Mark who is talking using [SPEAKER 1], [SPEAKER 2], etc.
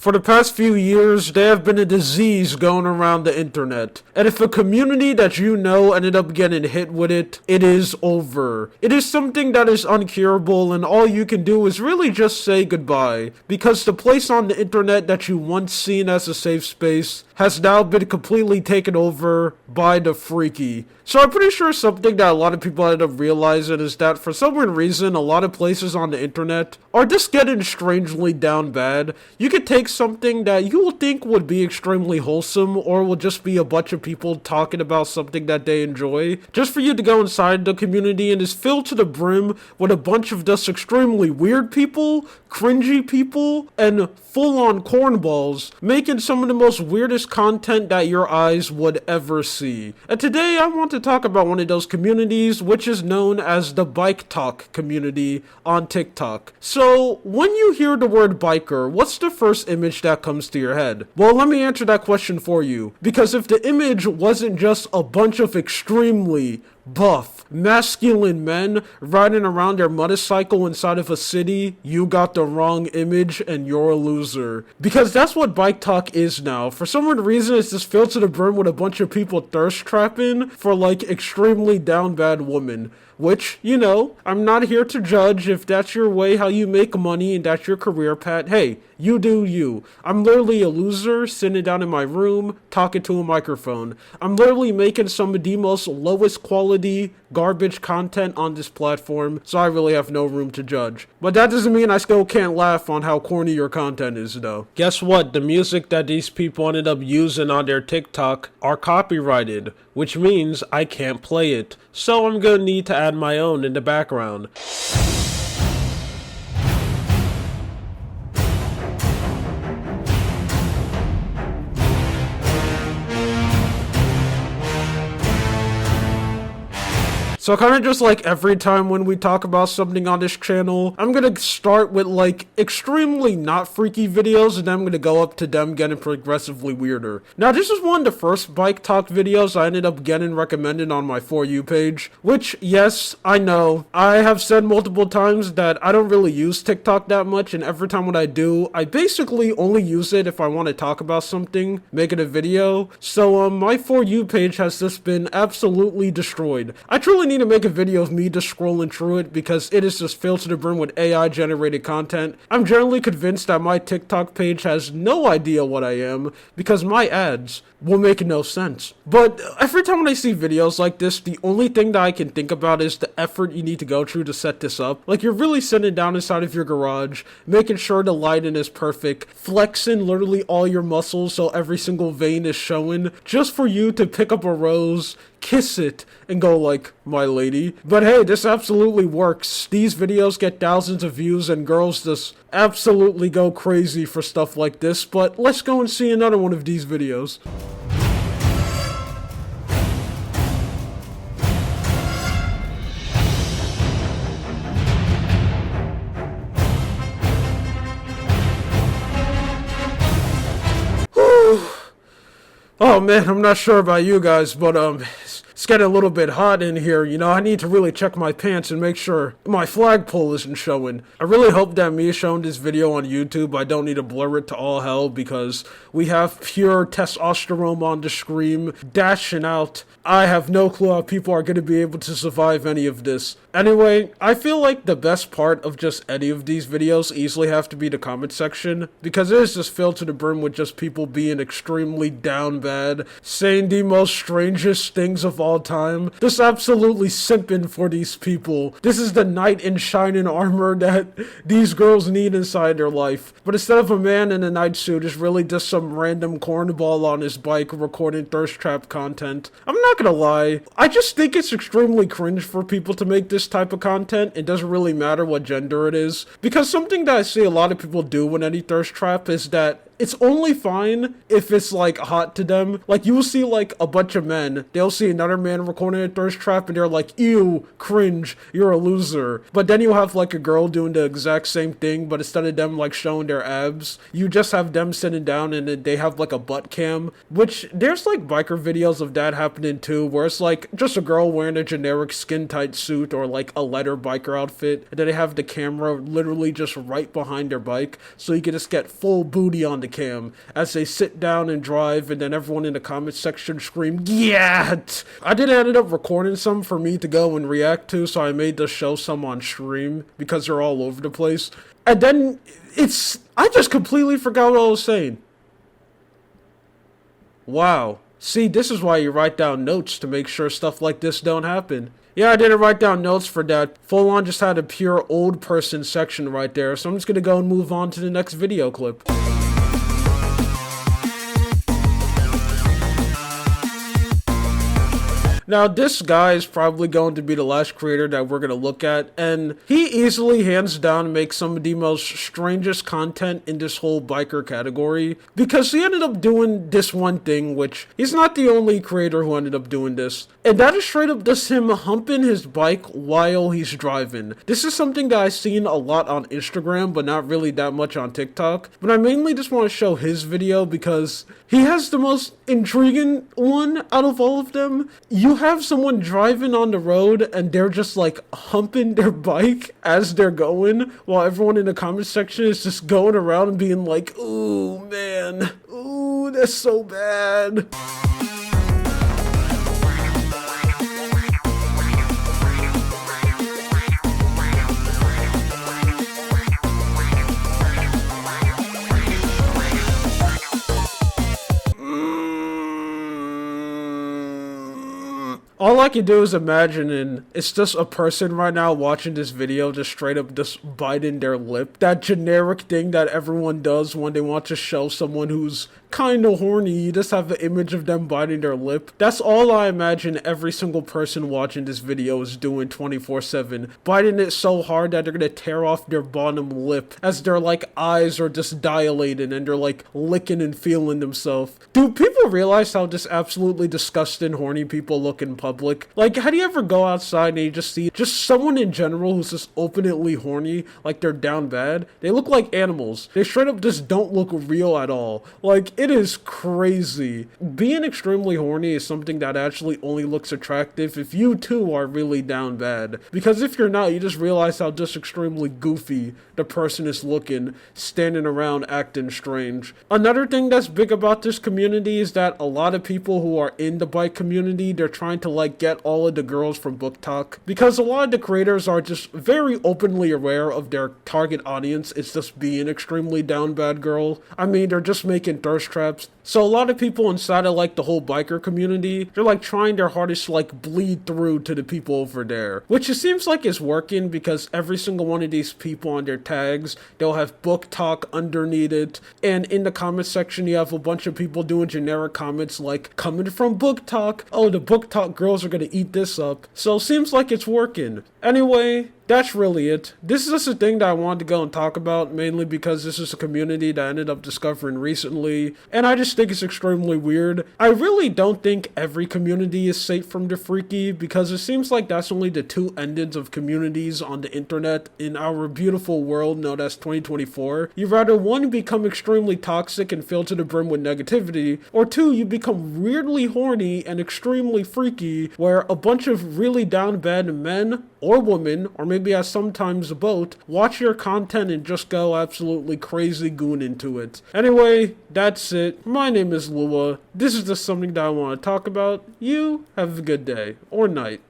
[SPEAKER 1] For the past few years, there have been a disease going around the internet. And if a community that you know ended up getting hit with it, it is over. It is something that is uncurable, and all you can do is really just say goodbye. Because the place on the internet that you once seen as a safe space has now been completely taken over by the freaky. So I'm pretty sure something that a lot of people end up realizing is that for some weird reason, a lot of places on the internet are just getting strangely down bad. You could take something that you will think would be extremely wholesome, or will just be a bunch of people talking about something that they enjoy, just for you to go inside the community and is filled to the brim with a bunch of just extremely weird people, cringy people, and full-on cornballs, making some of the most weirdest content that your eyes would ever see. And today I want to talk about one of those communities, which is known as the Bike Talk community on TikTok. So, when you hear the word biker, what's the first image that comes to your head? Well, let me answer that question for you, because if the image wasn't just a bunch of extremely buff, masculine men riding around their motorcycle inside of a city, you got the wrong image and you're a loser. Because that's what Bike Talk is now. For some weird reason, it's just filled to the brim with a bunch of people thirst trapping for like extremely down bad women. Which, you know, I'm not here to judge. If that's your way how you make money and that's your career path, hey, you do you. I'm literally a loser sitting down in my room talking to a microphone. I'm literally making some of the most lowest quality garbage content on this platform, so I really have no room to judge. But that doesn't mean I still can't laugh on how corny your content is, though. Guess what? The music that these people ended up using on their TikTok are copyrighted, which means I can't play it. So I'm gonna need to add my own in the background. So kind of just like every time when we talk about something on this channel, I'm gonna start with like extremely not freaky videos, and then I'm gonna go up to them getting progressively weirder. Now this is one of the first Bike Talk videos I ended up getting recommended on my For You page, which yes, I know, I have said multiple times that I don't really use TikTok that much, and every time when I do, I basically only use it if I want to talk about something, make it a video. So my For You page has just been absolutely destroyed. I truly need to make a video of me just scrolling through it because it is just filled to the brim with AI generated content. I'm generally convinced that my TikTok page has no idea what I am because my ads will make no sense. But every time when I see videos like this, the only thing that I can think about is the effort you need to go through to set this up. Like you're really sitting down inside of your garage, making sure the lighting is perfect, flexing literally all your muscles so every single vein is showing, just for you to pick up a rose, kiss it, and go like, my lady. But hey, this absolutely works. These videos get thousands of views and girls just absolutely go crazy for stuff like this. But let's go and see another one of these videos. Oh man, I'm not sure about you guys, but it's getting a little bit hot in here. You know, I need to really check my pants and make sure my flagpole isn't showing. I really hope that me showing this video on YouTube, I don't need to blur it to all hell because we have pure testosterone on the screen dashing out. I have no clue how people are going to be able to survive any of this. Anyway, I feel like the best part of just any of these videos easily have to be the comment section, because it is just filled to the brim with just people being extremely down bad, saying the most strangest things of all time, just absolutely simping for these people. This is the knight in shining armor that these girls need inside their life. But instead of a man in a night suit, it's really just some random cornball on his bike recording thirst trap content. I'm not gonna lie, I just think it's extremely cringe for people to make this type of content. It doesn't really matter what gender it is, because something that I see a lot of people do when any thirst trap is that it's only fine if it's like hot to them. Like you will see like a bunch of men, they'll see another man recording a thirst trap and they're like, ew, cringe, you're a loser. But then you'll have like a girl doing the exact same thing, but instead of them like showing their abs, you just have them sitting down and then they have like a butt cam, which there's like biker videos of that happening too, where it's like just a girl wearing a generic skin tight suit or like a leather biker outfit, and then they have the camera literally just right behind their bike, so you can just get full booty on the cam as they sit down and drive, and then everyone in the comment section scream, "Yeah!" I did end up recording some for me to go and react to, so I made this show some on stream because they're all over the place. And then I just completely forgot what I was saying. Wow. See, this is why you write down notes, to make sure stuff like this don't happen. Yeah, I didn't write down notes for that. Full on just had a pure old person section right there, so I'm just gonna go and move on to the next video clip. Now, this guy is probably going to be the last creator that we're going to look at, and he easily, hands down, makes some of the most strangest content in this whole biker category, because he ended up doing this one thing, which he's not the only creator who ended up doing this, and that is straight up just him humping his bike while he's driving. This is something that I've seen a lot on Instagram, but not really that much on TikTok, but I mainly just want to show his video because he has the most intriguing one out of all of them. You have someone driving on the road and they're just like humping their bike as they're going, while everyone in the comment section is just going around and being like, "Ooh, man, ooh, that's so bad." All I can do is imagine, and it's just a person right now watching this video just straight up just biting their lip. That generic thing that everyone does when they want to show someone who's kind of horny. You just have the image of them biting their lip. That's all I imagine every single person watching this video is doing 24/7. Biting it so hard that they're gonna tear off their bottom lip as their like eyes are just dilated and they're like licking and feeling themselves. Do people realize how just absolutely disgusting horny people look in public? Like, how do you ever go outside and you just see just someone in general who's just openly horny, like they're down bad? They look like animals. They straight up just don't look real at all. Like, it is crazy. Being extremely horny is something that actually only looks attractive if you too are really down bad. Because if you're not, you just realize how just extremely goofy the person is looking, standing around acting strange. Another thing that's big about this community is that a lot of people who are in the bike community, they're trying to like get all of the girls from Book Talk, because a lot of the creators are just very openly aware of their target audience. It's just being extremely down bad girl. I mean, they're just making thirst traps. So a lot of people inside of like the whole biker community, they're like trying their hardest to like bleed through to the people over there, which it seems like is working, because every single one of these people on their tags, they'll have Book Talk underneath it, and in the comment section you have a bunch of people doing generic comments like, "Coming from Book Talk, oh, the Book Talk girls are gonna eat this up." So seems like it's working. Anyway, that's really it. This is just a thing that I wanted to go and talk about, mainly because this is a community that I ended up discovering recently, and I just think it's extremely weird. I really don't think every community is safe from the freaky, because it seems like that's only the two endings of communities on the internet in our beautiful world known as 2024. You rather, one, become extremely toxic and filled to the brim with negativity, or two, you become weirdly horny and extremely freaky, where a bunch of really down bad men or women, or maybe as sometimes both, watch your content and just go absolutely crazy goon into it. Anyway, that's it. My name is Lua. This is just something that I want to talk about. You have a good day or night.